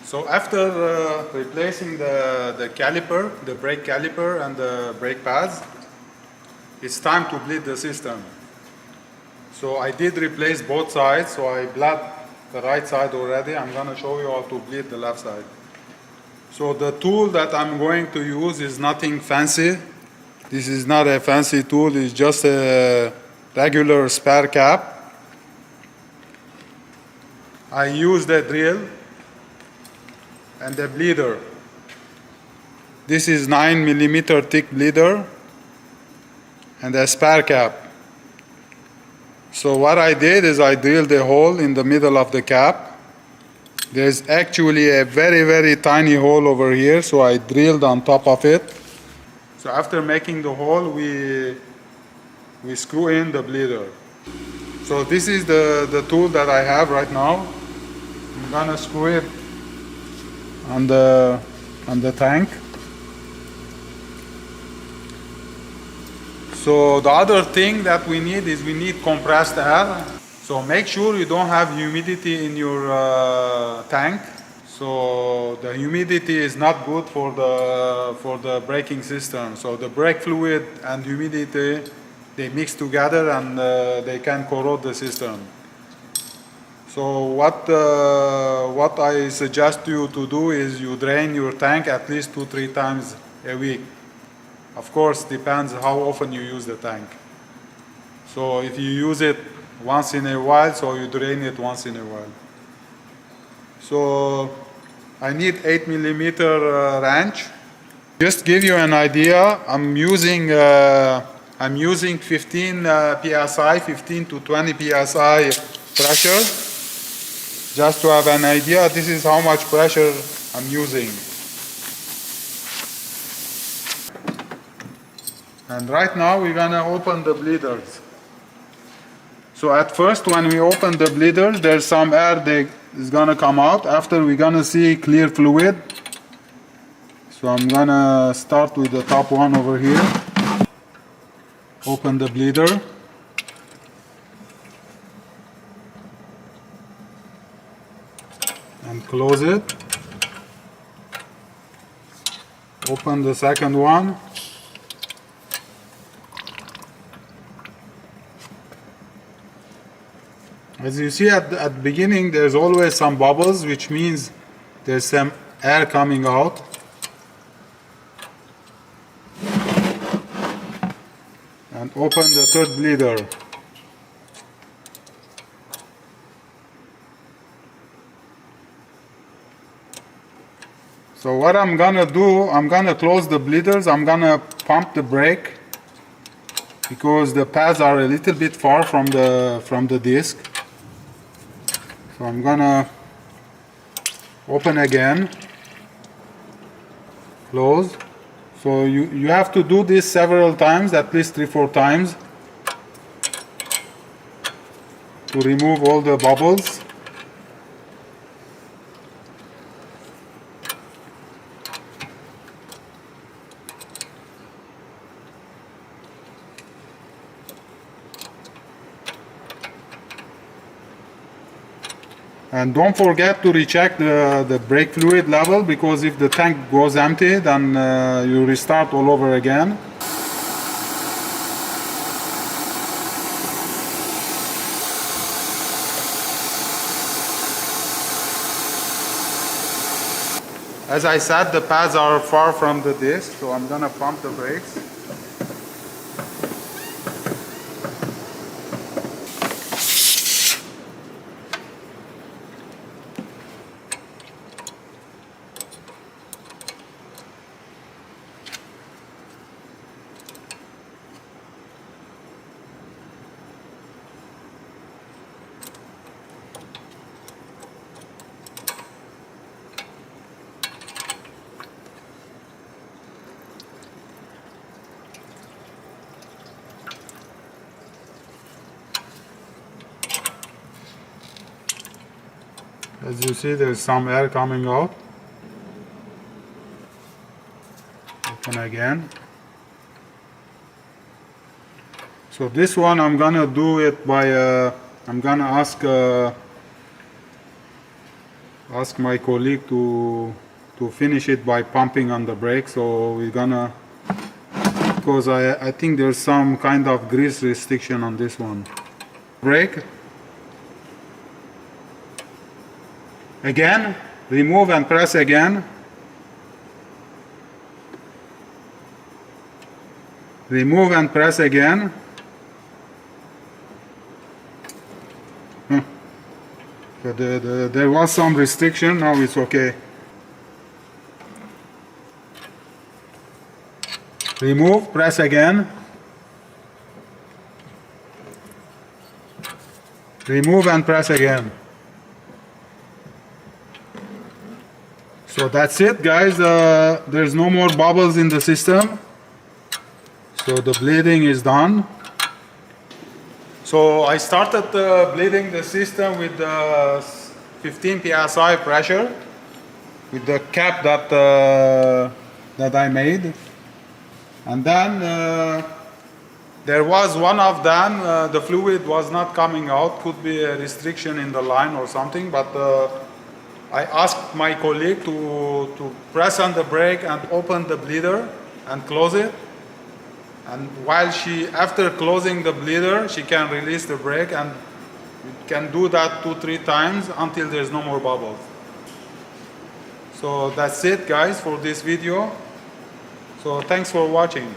So after replacing the caliper, the brake caliper and the brake pads, it's time to bleed the system. So I did replace both sides, so I bled the right side already. I'm going to show you how to bleed the left side. So the tool that I'm going to use is nothing fancy. This is not a fancy tool, it's just a regular spare cap. I used a drill and a bleeder. This is 9mm thick bleeder and a spare cap. So what I did is I drilled a hole in the middle of the cap. There's actually a very tiny hole over here, so I drilled on top of it. So after making the hole, we screw in the bleeder. So this is the tool that I have right now. I'm gonna screw it on the tank. So the other thing that we need is we need compressed air. So make sure you don't have humidity in your tank. So the humidity is not good for the braking system. So the brake fluid and humidity, they mix together and they can corrode the system. So what I suggest you to do is you drain your tank at least 2-3 times a week. Of course, depends how often you use the tank. So if you use it once in a while, so you drain it once in a while. So I need 8mm wrench. Just give you an idea, I'm using 15 psi, 15 to 20 psi pressure. Just to have an idea, this is how much pressure I'm using. And right now we're gonna open the bleeders. So at first when we open the bleeders, there's some air that is gonna come out. After we're gonna see clear fluid. So I'm gonna start with the top one over here. Open the bleeder. And close it. Open the second one. As you see at the beginning, there's always some bubbles, which means there's some air coming out. And open the third bleeder. So what I'm gonna do, I'm gonna close the bleeders, I'm gonna pump the brake because the pads are a little bit far from the disc. So I'm gonna open again, close. So you have to do this several times, at least 3-4 times, to remove all the bubbles. And don't forget to recheck the brake fluid level, because if the tank goes empty, then you restart all over again. As I said, the pads are far from the disc, so I'm gonna pump the brakes. As you see, there's some air coming out. Open again. So this one I'm gonna do it by I'm gonna ask ask my colleague to finish it by pumping on the brake. So we're gonna, because I think there's some kind of grease restriction on this one. Brake. Again, remove and press again. Remove and press again. So there was some restriction, now it's okay. Remove, press again. Remove and press again. So that's it, guys. There's no more bubbles in the system. So the bleeding is done. So I started bleeding the system with 15 psi pressure with the cap that I made. And then there was one of them, the fluid was not coming out, could be a restriction in the line or something, but I asked my colleague to press on the brake and open the bleeder and close it. And while after closing the bleeder, she can release the brake, and can do that 2-3 times until there's no more bubbles. So that's it, guys, for this video. So thanks for watching.